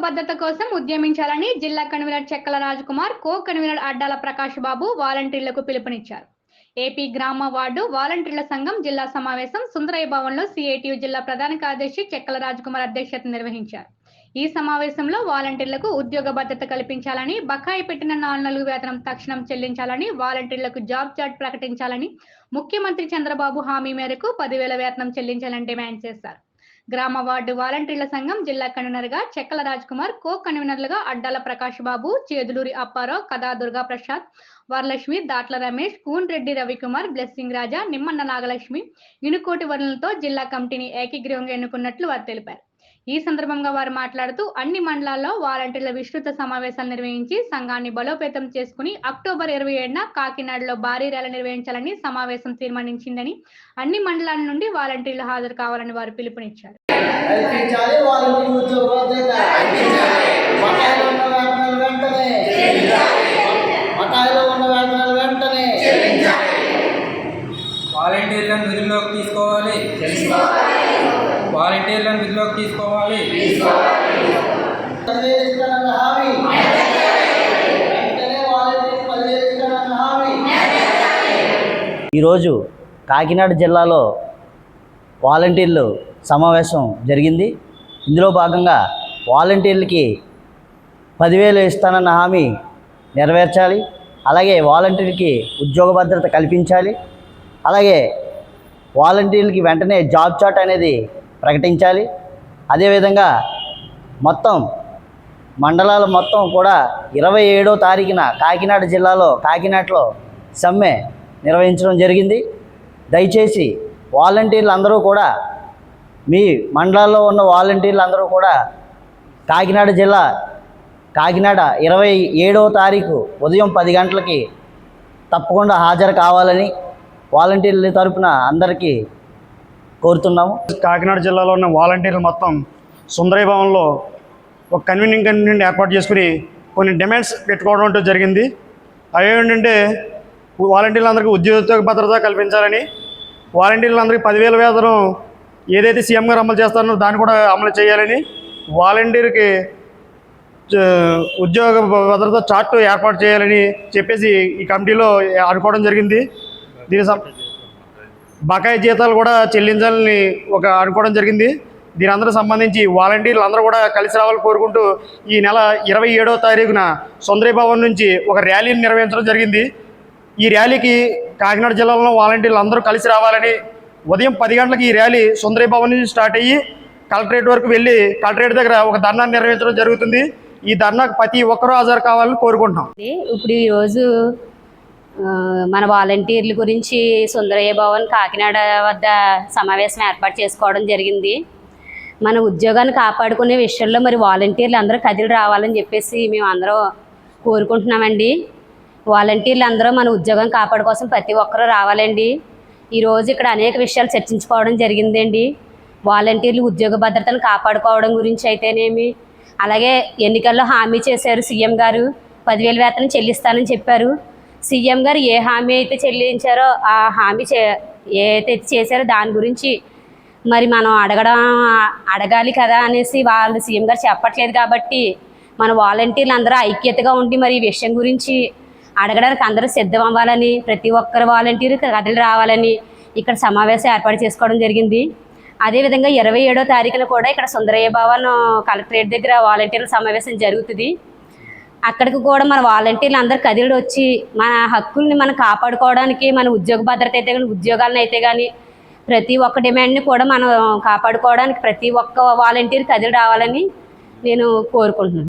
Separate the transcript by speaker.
Speaker 1: భద్రత కోసం ఉద్యమించాలని జిల్లా కన్వీనర్ చెక్కల రాజకుమార్, కో కన్వీనర్ అడ్డాల ప్రకాష్ బాబు వాలంటీర్లకు పిలుపునిచ్చారు. ఏపీ గ్రామ వార్డు వాలంటీర్ల సంఘం జిల్లా సమావేశం సుందరయ్య భవన్లో సిఐటియు జిల్లా ప్రధాన కార్యదర్శి చెక్కల రాజకుమార్ అధ్యక్షతన నిర్వహించారు. ఈ సమావేశంలో వాలంటీర్లకు ఉద్యోగ భద్రత కల్పించాలని, బకాయి పెట్టిన 4 నెలల వేతనం తక్షణం చెల్లించాలని, వాలంటీర్లకు జాబ్ చార్ట్ ప్రకటించాలని, ముఖ్యమంత్రి చంద్రబాబు హామీ మేరకు 10,000 వేతనం చెల్లించాలని డిమాండ్ చేశారు. గ్రామ వార్డు వాలంటీర్ల సంఘం జిల్లా కన్వీనర్గా చెక్కల రాజకుమార్, కో కన్వీనర్లుగా అడ్డాల ప్రకాష్ బాబు, చేదులూరి అప్పారావు, కథా దుర్గా ప్రసాద్, వరలక్ష్మి, దాట్ల రమేష్, కూన్ రెడ్డి రవికుమార్, బ్లెస్సింగ్ రాజా, నిమ్మన్న నాగలక్ష్మి, ఇనుకోటి వరులతో జిల్లా కమిటీని ఏకగ్రీవంగా ఎన్నుకున్నట్లు వారు తెలిపారు. ఈ సందర్భంగా వారు మాట్లాడుతూ అన్ని మండలాల్లో వాలంటీర్ల విస్తృత సమావేశాలు నిర్వహించి సంఘాన్ని బలోపేతం చేసుకుని అక్టోబర్ 27న కాకినాడలో భారీ ర్యాలీ నిర్వహించాలని సమావేశం తీర్మానించిందని, అన్ని మండలాల నుండి వాలంటీర్లు హాజరు కావాలని వారు పిలుపునిచ్చారు.
Speaker 2: వాలంటీర్లను విధుల్లోకి తీసుకోవాలి.
Speaker 3: ఈరోజు కాకినాడ జిల్లాలో వాలంటీర్లు సమావేశం జరిగింది. ఇందులో భాగంగా వాలంటీర్లకి 10,000 ఇస్తానన్న హామీ నెరవేర్చాలి, అలాగే వాలంటీర్కి ఉద్యోగ భద్రత కల్పించాలి, అలాగే వాలంటీర్లకి వెంటనే జాబ్ చార్ట్ అనేది ప్రకటించాలి. అదేవిధంగా మొత్తం మండలాలు మొత్తం కూడా 27వ తారీఖున కాకినాడ జిల్లాలో కాకినాడలో సమ్మె నిర్వహించడం జరిగింది. దయచేసి వాలంటీర్లు అందరూ కూడా, మీ మండలాల్లో ఉన్న వాలంటీర్లు అందరూ కూడా కాకినాడ 27వ తారీఖు ఉదయం 10 గంటలకి తప్పకుండా హాజరు కావాలని వాలంటీర్ల తరపున అందరికీ కోరుతున్నాము.
Speaker 4: కాకినాడ జిల్లాలో ఉన్న వాలంటీర్లు మొత్తం సుందరయ్య భవన్లో ఒక కన్వీనింగ్ కమిటీని ఏర్పాటు చేసుకుని కొన్ని డిమాండ్స్ పెట్టుకోవడం జరిగింది. అవి ఏంటంటే వాలంటీర్లందరికీ ఉద్యోగ భద్రత కల్పించాలని, వాలంటీర్లందరికీ 10,000 వేతనం ఏదైతే సీఎం గారు అమలు చేస్తారో దాన్ని కూడా అమలు చేయాలని, వాలంటీర్కి ఉద్యోగ భద్రత చార్టు ఏర్పాటు చేయాలని చెప్పేసి ఈ కమిటీలో అనుకోవడం జరిగింది. బకాయి జీతాలు కూడా చెల్లించాలని అనుకోవడం జరిగింది. దీని అందరూ సంబంధించి వాలంటీర్లు అందరూ కూడా కలిసి రావాలని కోరుకుంటూ ఈ నెల 27వ తారీఖున సుందరయ్య భవన్ నుంచి ఒక ర్యాలీని నిర్వహించడం జరిగింది. ఈ ర్యాలీకి కాకినాడ జిల్లాలో వాలంటీర్లు అందరూ కలిసి రావాలని, ఉదయం 10 గంటలకు ఈ ర్యాలీ సుందరయ్య భవన్ నుంచి స్టార్ట్ అయ్యి కలెక్టరేట్ వరకు వెళ్ళి కలెక్టరేట్ దగ్గర ఒక ధర్నా నిర్వహించడం జరుగుతుంది. ఈ ధర్నాకు ప్రతి ఒక్కరూ హాజరు కావాలని కోరుకుంటున్నాం.
Speaker 5: ఇప్పుడు ఈరోజు మన వాలంటీర్ల గురించి సుందరయ్య భవన్ కాకినాడ వద్ద సమావేశం ఏర్పాటు చేసుకోవడం జరిగింది. మన ఉద్యోగాన్ని కాపాడుకునే విషయంలో మరి వాలంటీర్లు అందరూ కదిలి రావాలని చెప్పేసి మేము అందరూ కోరుకుంటున్నామండి. వాలంటీర్లు అందరూ మన ఉద్యోగం కాపాడు కోసం ప్రతి ఒక్కరూ రావాలండి. ఈరోజు ఇక్కడ అనేక విషయాలు చర్చించుకోవడం జరిగిందండి. వాలంటీర్లు ఉద్యోగ భద్రతను కాపాడుకోవడం గురించి అయితేనేమి, అలాగే ఎన్నికల్లో హామీ చేశారు సీఎం గారు, 10,000 వేతనం చెల్లిస్తానని చెప్పారు. సీఎం గారు ఏ హామీ అయితే చెల్లించారో ఆ హామీ ఏదైతే చేశారో దాని గురించి మరి మనం అడగాలి కదా అనేసి వాళ్ళు సీఎం గారు చెప్పట్లేదు. కాబట్టి మన వాలంటీర్లు అందరూ ఐక్యతగా ఉండి మరి ఈ విషయం గురించి అడగడానికి అందరూ సిద్ధం అవ్వాలని, ప్రతి ఒక్కరు వాలంటీర్ కదిలి రావాలని ఇక్కడ సమావేశం ఏర్పాటు చేసుకోవడం జరిగింది. అదేవిధంగా 27వ తారీఖున కూడా ఇక్కడ సుందరయ్య భవన్ కలెక్టరేట్ దగ్గర వాలంటీర్ల సమావేశం జరుగుతుంది. అక్కడికి కూడా మన వాలంటీర్లు అందరూ కదిలి వచ్చి మన హక్కుల్ని మనం కాపాడుకోవడానికి, మన ఉద్యోగ భద్రత అయితే కానీ ఉద్యోగాలను అయితే కానీ ప్రతి ఒక్క డిమాండ్ని కూడా మనం కాపాడుకోవడానికి ప్రతి ఒక్క వాలంటీర్ కదిలి రావాలని నేను కోరుకుంటున్నాను.